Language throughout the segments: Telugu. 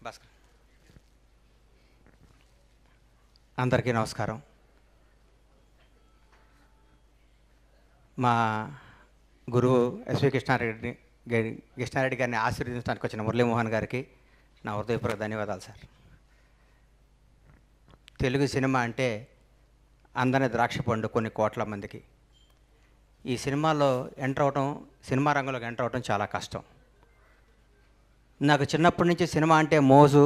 భాస్కర్. అందరికీ నమస్కారం. మా గురువు ఎస్వి కృష్ణారెడ్డి గారిని ఆశీర్వదించడానికి వచ్చిన మురళీమోహన్ గారికి నా హృదయపూర్వక ధన్యవాదాలు సార్. తెలుగు సినిమా అంటే అందని ద్రాక్ష పండు కొన్ని కోట్ల మందికి. ఈ సినిమాలో సినిమా రంగంలోకి ఎంటర్ అవడం చాలా కష్టం. నాకు చిన్నప్పటి నుంచి సినిమా అంటే మోజు,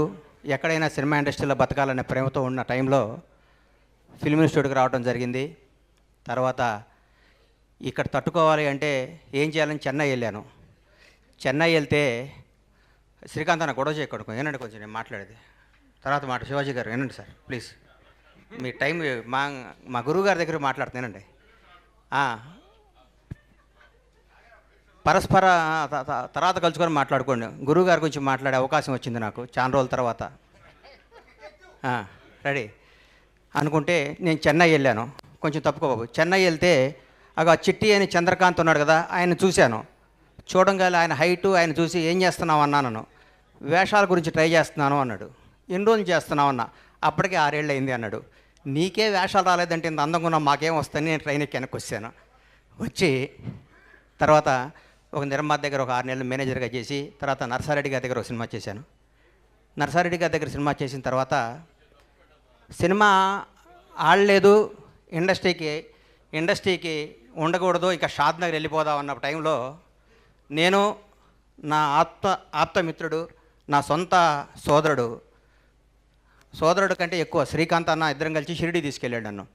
ఎక్కడైనా సినిమా ఇండస్ట్రీలో బతకాలనే ప్రేమతో ఉన్న టైంలో ఫిల్మ్ ఇన్స్టిట్యూట్కి రావడం జరిగింది. తర్వాత ఇక్కడ తట్టుకోవాలి అంటే ఏం చేయాలని చెన్నై వెళ్ళాను. చెన్నై వెళ్తే శ్రీకాంత్ అన్న గొడవ చేయకూడదు, ఏనండి కొంచెం నేను మాట్లాడేది తర్వాత మాట. శివాజీ గారు ఏనండి సార్ ప్లీజ్, మీ టైం మా గురువు గారి దగ్గర మాట్లాడుతున్నానండి. పరస్పర తర్వాత కలుసుకొని మాట్లాడుకోండి. గురువు గారి గురించి మాట్లాడే అవకాశం వచ్చింది నాకు చాలా రోజుల తర్వాత. రెడీ అనుకుంటే నేను చెన్నై వెళ్ళాను. కొంచెం తప్పుకోబాబు. చెన్నై వెళ్తే చిట్టి అని చంద్రకాంత్ ఉన్నాడు కదా, ఆయన చూశాను. చూడంగానే ఆయన హైటు ఆయన చూసి ఏం చేస్తున్నావు అన్నాను. వేషాల గురించి ట్రై చేస్తున్నాను అన్నాడు. ఎన్ని రోజులు చేస్తున్నావు అన్నా. అప్పటికే 6 ఏళ్ళు అయింది అన్నాడు. నీకే వేషాలు రాలేదంటే ఇంత అందంగా ఉన్నా మాకేం వస్తాయని నేను ట్రైన్ ఎక్కి వెనక్కి వచ్చాను. వచ్చి తర్వాత ఒక నిర్మాత దగ్గర ఒక 6 నెలలు మేనేజర్గా చేసి తర్వాత నర్సారెడ్డి గారి దగ్గర ఒక సినిమా చేశాను. నర్సారెడ్డి గారి దగ్గర సినిమా చేసిన తర్వాత సినిమా ఆడలేదు, ఇండస్ట్రీకి ఉండకూడదు, ఇక షాద్ నగర్ వెళ్ళిపోదాం అన్న టైంలో నేను నా ఆప్తమిత్రుడు, నా సొంత సోదరుడు కంటే ఎక్కువ శ్రీకాంత్ అన్న ఇద్దరం కలిసి షిరిడి తీసుకెళ్ళాడు నన్ను.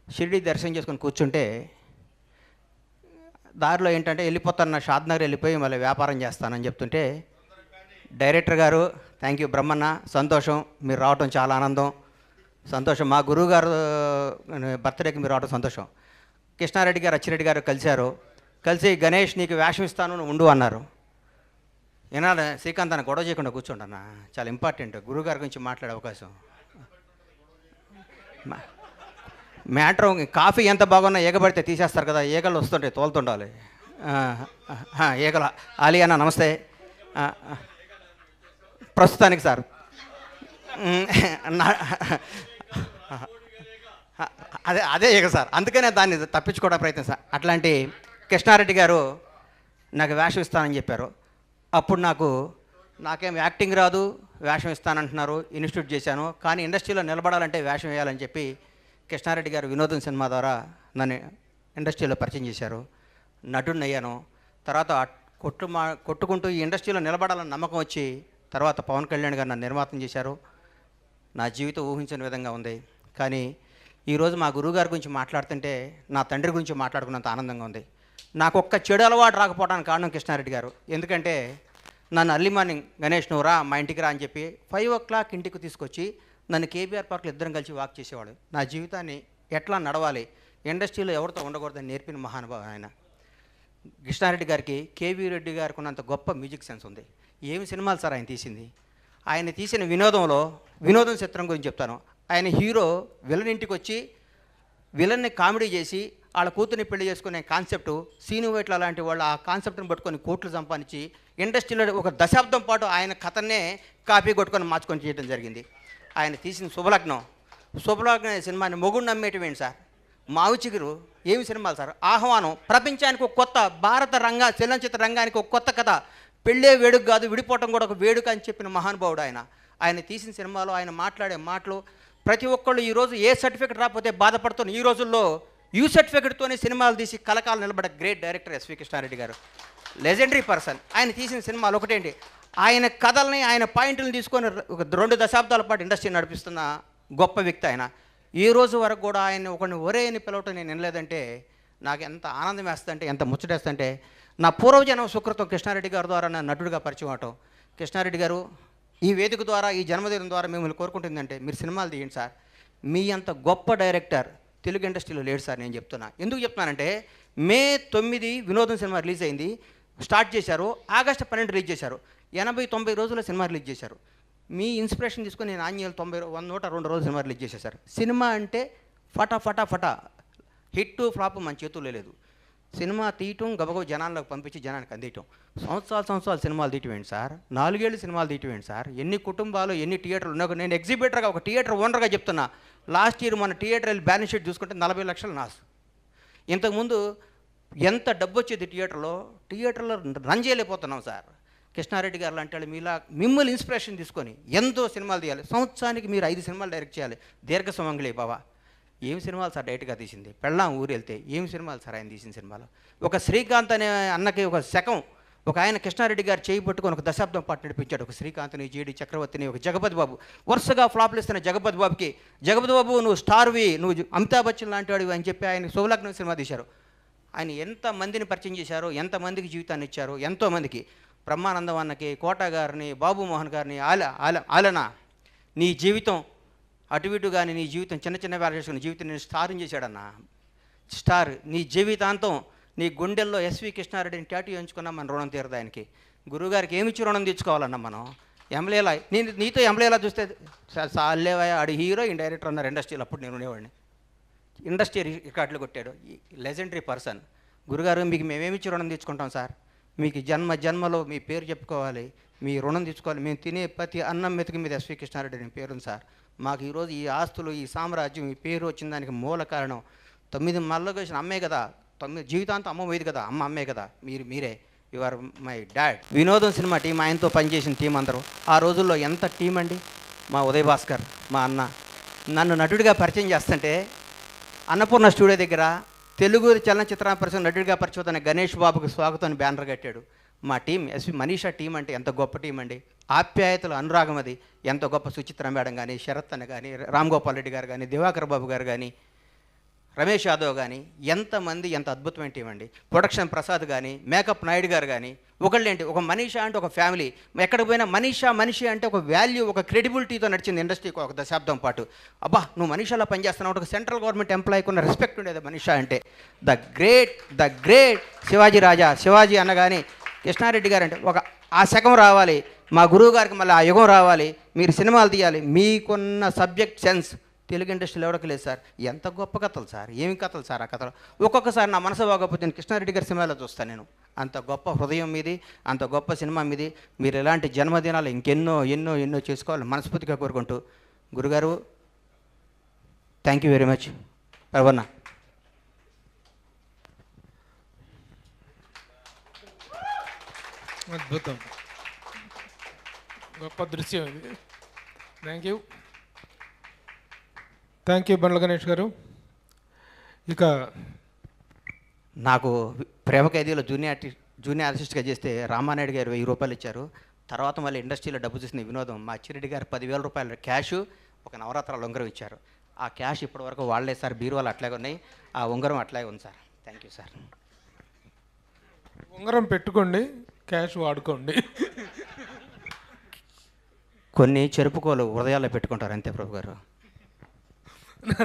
షిరిడి దర్శనం చేసుకొని కూర్చుంటే దారిలో ఏంటంటే వెళ్ళిపోతాను, షాద్ నగర్ వెళ్ళిపోయి మళ్ళీ వ్యాపారం చేస్తానని చెప్తుంటే డైరెక్టర్ గారు థ్యాంక్ యూ బ్రహ్మన్న, సంతోషం మీరు రావటం చాలా ఆనందం, సంతోషం. మా గురువు గారు బర్త్డేకి మీరు రావడం సంతోషం. కృష్ణారెడ్డి గారు అచ్చిరెడ్డి గారు కలిసి గణేష్ నీకు వేషం ఇస్తాను ఉండు అన్నారు. ఏనాడు శ్రీకాంత్ అన్న గొడవ చేయకుండా కూర్చోండి, చాలా ఇంపార్టెంట్ గురువుగారి గురించి మాట్లాడే అవకాశం. మ్యాటర్ కాఫీ ఎంత బాగున్నా ఏగబడితే తీసేస్తారు కదా, ఈగలు వస్తుంటాయి, తోలుతుండాలి. ఈగల ఆలీ అన్న నమస్తే. ప్రస్తుతానికి సార్ అదే ఈగ సార్, అందుకనే దాన్ని తప్పించుకోవడానికి ప్రయత్నం సార్. అట్లాంటి కృష్ణారెడ్డి గారు నాకు వేషం ఇస్తానని చెప్పారు. అప్పుడు నాకేం యాక్టింగ్ రాదు, వేషం ఇస్తానంటున్నారు. ఇన్స్టిట్యూట్ చేశాను, కానీ ఇండస్ట్రీలో నిలబడాలంటే వేషం వేయాలని చెప్పి కృష్ణారెడ్డి గారు వినోదం సినిమా ద్వారా నన్ను ఇండస్ట్రీలో పరిచయం చేశారు. నటుడిని అయ్యాను. తర్వాత కొట్టుకుంటూ ఈ ఇండస్ట్రీలో నిలబడాలని నమ్మకం వచ్చి తర్వాత పవన్ కళ్యాణ్ గారు నన్ను నిర్మాతం చేశారు. నా జీవితం ఊహించిన విధంగా ఉంది. కానీ ఈరోజు మా గురువుగారి గురించి మాట్లాడుతుంటే నా తండ్రి గురించి మాట్లాడుకున్నంత ఆనందంగా ఉంది. నాకు ఒక్క చెడు అలవాటు రాకపోవడానికి కారణం కృష్ణారెడ్డి గారు. ఎందుకంటే నన్ను అర్లీ మార్నింగ్ గణేష్ నువ్వు రా మా ఇంటికి రా అని చెప్పి 5 o'clock ఇంటికి తీసుకొచ్చి నన్ను కేబీఆర్ పార్క్లో ఇద్దరం కలిసి వాక్ చేసేవాడు. నా జీవితాన్ని ఎట్లా నడవాలి, ఇండస్ట్రీలో ఎవరితో ఉండకూడదని నేర్పిన మహానుభావం ఆయన. కృష్ణారెడ్డి గారికి కేవీ రెడ్డి గారికి ఉన్నంత గొప్ప మ్యూజిక్ సెన్స్ ఉంది. ఏమి సినిమాలు సార్ ఆయన తీసింది. ఆయన తీసిన వినోదం చిత్రం గురించి చెప్తాను. ఆయన హీరో విలన్ ఇంటికి వచ్చి విలన్ని కామెడీ చేసి వాళ్ళ కూతుర్ని పెళ్లి చేసుకునే కాన్సెప్టు సీను వైట్ల లాంటి వాళ్ళు ఆ కాన్సెప్ట్ని పట్టుకొని కోట్లు సంపాదించి ఇండస్ట్రీలో ఒక దశాబ్దం పాటు ఆయన కథనే కాపీ కొట్టుకొని మార్చుకొని చేయడం జరిగింది. ఆయన తీసిన శుభలగ్నం అనే సినిమాని మొగుడు నమ్మేటివేంటి సార్, మావి చిగురు ఏమి సినిమాలు సార్, ఆహ్వానం ప్రపంచానికి ఒక కొత్త భారత చలనచిత్ర రంగానికి ఒక కొత్త కథ, పెళ్ళే వేడుక కాదు విడిపోవటం కూడా ఒక వేడుక అని చెప్పిన మహానుభావుడు ఆయన తీసిన సినిమాలో ఆయన మాట్లాడే మాటలు ప్రతి ఒక్కళ్ళు ఈరోజు ఏ సర్టిఫికెట్ రాకపోతే బాధపడుతున్న ఈ రోజుల్లో యూ సర్టిఫికెట్తోనే సినిమాలు తీసి కలకాలం నిలబడే గ్రేట్ డైరెక్టర్ ఎస్వి కృష్ణారెడ్డి గారు, లెజెండరీ పర్సన్. ఆయన తీసిన సినిమాలు ఒకటేంటి, ఆయన కథల్ని ఆయన పాయింట్లను తీసుకొని ఒక 2 దశాబ్దాల పాటు ఇండస్ట్రీ నడిపిస్తున్న గొప్ప వ్యక్తి ఆయన. ఈ రోజు వరకు కూడా ఆయన ఒకరిని ఒరే అని పిలవటం నేను వినలేదంటే నాకు ఎంత ఆనందం వేస్తుందంటే, ఎంత ముచ్చటేస్తుందంటే, నా పూర్వజన్మ సుకృతం కృష్ణారెడ్డి గారి ద్వారా నా నటుడిగా పరిచయం అవటం. కృష్ణారెడ్డి గారు ఈ వేదిక ద్వారా ఈ జన్మదినం ద్వారా మిమ్మల్ని కోరుకుంటుందంటే మీరు సినిమాలు తీయండి సార్. మీ అంత గొప్ప డైరెక్టర్ తెలుగు ఇండస్ట్రీలో లేడు సార్. నేను చెప్తున్నా, ఎందుకు చెప్తున్నానంటే May 9 వినోదం సినిమా రిలీజ్ అయింది, స్టార్ట్ చేశారు. August 12 రిలీజ్ చేశారు. 80-90 రోజుల సినిమా రిలీజ్ చేశారు. మీ ఇన్స్పిరేషన్ తీసుకొని నేను ఆంజనేయులు 102 రోజులు సినిమా రిలీజ్ చేసేసారు. సినిమా అంటే ఫటా హిట్ ఫ్లాప్ మన చేతుల్లో లేదు. సినిమా తీయటం గబగబ జనాల్లోకి పంపించి జనానికి అందియటం. సంవత్సరాలు సినిమాలు తీయటం ఏంటి సార్, 4 ఏళ్ళు సినిమాలు తీయటం ఏంటి సార్, ఎన్ని కుటుంబాలు ఎన్ని థియేటర్లు ఉన్నా. నేను ఎగ్జిబిటర్గా ఒక థియేటర్ ఓనర్గా చెప్తున్నా. లాస్ట్ ఇయర్ మన థియేటర్ వెళ్ళి బ్యాలెన్స్ షీట్ చూసుకుంటే 40 లక్షలు నాసు. ఇంతకుముందు ఎంత డబ్బు వచ్చేది థియేటర్లో రన్ చేయలేకపోతున్నాం సార్. కృష్ణారెడ్డి గారు లాంటి వాళ్ళు మీలా మిమ్మల్ని ఇన్స్పిరేషన్ తీసుకొని ఎంతో సినిమాలు తీయాలి. సంవత్సరానికి మీరు 5 సినిమాలు డైరెక్ట్ చేయాలి. దీర్ఘ సుమంగళి బాబా ఏం సినిమాలు సార్ డైరెక్ట్గా తీసింది. పెళ్ళాం ఊరు వెళ్తే ఏం సినిమాలు సార్ ఆయన తీసిన సినిమాలు. ఒక శ్రీకాంత్ అనే అన్నకి ఒక శకం ఒక ఆయన కృష్ణారెడ్డి గారు చేయి పట్టుకొని ఒక దశాబ్దం పాటు నడిపించాడు. ఒక శ్రీకాంత్ని, జీడి చక్రవర్తిని, ఒక జగపతి బాబు వరుసగా ఫ్లాప్లు ఇస్తున్న జగపతి బాబుకి, జగపతి బాబు నువ్వు స్టార్వి, నువ్వు అమితాబ్ బచ్చన్ లాంటి వాడివి అని చెప్పి ఆయన శుభలగ్నం సినిమా తీశారు. ఆయన ఎంతమందిని పరిచయం చేశారో, ఎంతమందికి జీవితాన్ని ఇచ్చారో. ఎంతోమందికి బ్రహ్మానందం అన్నకి, కోట గారిని, బాబు మోహన్ గారిని, ఆలనా నీ జీవితం అటు ఇటు కానీ నీ జీవితం చిన్న వేళ చేసుకుని జీవితం నేను స్టార్ని చేశాడన్నా. స్టార్ నీ జీవితాంతం నీ గుండెల్లో ఎస్వి కృష్ణారెడ్డిని టాటూ వేయించుకున్నా మన రుణం తీరదు ఆయనకి. గురువుగారికి ఏమిచ్చి రుణం తెచ్చుకోవాలన్నా మనం. ఎంబ్లేలా నీతో ఎంబ్లేలా చూస్తే సాలేవా ఆడు హీరో డైరెక్టర్ అన్నారు ఇండస్ట్రీలో. అప్పుడు నేను ఉండేవాడిని. ఇండస్ట్రీ రికార్డులు కొట్టాడు. Legendary person. గురుగారు మీకు మేమేమిచ్చి రుణం తెచ్చుకుంటాం సార్, మీకు జన్మలో మీ పేరు చెప్పుకోవాలి, మీ రుణం తెచ్చుకోవాలి. మేము తినే ప్రతి అన్నం మెతుకు మీద ఎస్వి కృష్ణారెడ్డి అని పేరుంది సార్. మాకు ఈరోజు ఈ ఆస్తులు, ఈ సామ్రాజ్యం, ఈ పేరు వచ్చిన దానికి మూల కారణం 9 మళ్ళకు వచ్చిన అమ్మే కదా. 9 జీవితాంతం అమ్మ పోయేది కదా, అమ్మే కదా. మీరే యు ఆర్ మై డాడ్. వినోదం సినిమా టీం, ఆయనతో పనిచేసిన టీం అందరూ ఆ రోజుల్లో ఎంత టీం అండి. మా ఉదయ్ భాస్కర్ మా అన్న నన్ను నటుడిగా పరిచయం చేస్తుంటే అన్నపూర్ణ స్టూడియో దగ్గర తెలుగు చలనచిత్ర పరిశ్రమ నటుడిగా పరిచయం అనే గణేష్ బాబుకి స్వాగతం బ్యానర్ కట్టాడు. మా టీం ఎస్వి మనీషా టీం అంటే ఎంత గొప్ప టీం అండి. ఆప్యాయతలు, అనురాగం అది ఎంత గొప్ప. సుచిత్ర మేడం కానీ, శరత్ అన్న కానీ, రామ్ గోపాల్ రెడ్డి గారు కానీ, దివాకర్ బాబు గారు కానీ, రమేష్ యాదవ్ కానీ, ఎంతమంది ఎంత అద్భుతమైన టీం అండి. ప్రొడక్షన్ ప్రసాద్ కానీ, మేకప్ నాయుడు గారు కానీ, ఒకళ్ళేంటి ఒక మనీషా అంటే ఒక ఫ్యామిలీ. ఎక్కడికి పోయినా మనిషి అంటే ఒక వాల్యూ, ఒక క్రెడిబిలిటీతో నడిచింది ఇండస్ట్రీకి ఒక దశాబ్దం పాటు. అబ్బా నువ్వు మనీషాలో పనిచేస్తున్నావు, ఒక సెంట్రల్ గవర్నమెంట్ ఎంప్లాయీకి ఉన్న రెస్పెక్ట్ ఉండేది మనీషా అంటే. ద గ్రేట్ శివాజీ రాజా. శివాజీ అనగానే కృష్ణారెడ్డి గారు అంటే ఒక ఆ శకం రావాలి. మా గురువు గారికి మళ్ళీ ఆ యుగం రావాలి. మీరు సినిమాలు తీయాలి. మీకున్న సబ్జెక్ట్ సెన్స్ తెలుగు ఇండస్ట్రీలో ఎవరికి లేదు సార్. ఎంత గొప్ప కథలు సార్, ఏమి కథలు సార్. ఆ కథలు ఒక్కొక్కసారి నా మనసు బాగోకపోతే నేను కృష్ణారెడ్డి గారి సినిమాలో చూస్తాను. నేను అంత గొప్ప హృదయం మీది, అంత గొప్ప సినిమా మీది. మీరు ఇలాంటి జన్మదినాలు ఇంకెన్నో చేసుకోవాలని మనస్ఫూర్తిగా కోరుకుంటూ, గురుగారు థ్యాంక్ యూ వెరీ మచ్. పవన్న అద్భుతం, గొప్ప దృశ్యం ఇది. థ్యాంక్ యూ బండ్ల గణేష్ గారు. ఇక నాకు ప్రేమ ఖైదీలో జూనియర్ ఆర్టిస్ట్గా చేస్తే రామానాయుడు గారు 1000 రూపాయలు ఇచ్చారు. తర్వాత మళ్ళీ ఇండస్ట్రీలో డబ్బు చూసిన వినోదం మా అచ్చిరెడ్డి గారు 10,000 రూపాయలు క్యాషు, ఒక నవరాత్రాల ఉంగరం ఇచ్చారు. ఆ క్యాష్ ఇప్పటివరకు వాళ్ళే సార్. బీరువాలు అట్లాగే ఉన్నాయి, ఆ ఉంగరం అట్లాగే ఉంది సార్. Thank you sir. ఉంగరం పెట్టుకోండి, క్యాష్ వాడుకోండి. కొన్ని చెరుపుకోలు హృదయాల్లో పెట్టుకుంటారు అంతే ప్రభు గారు.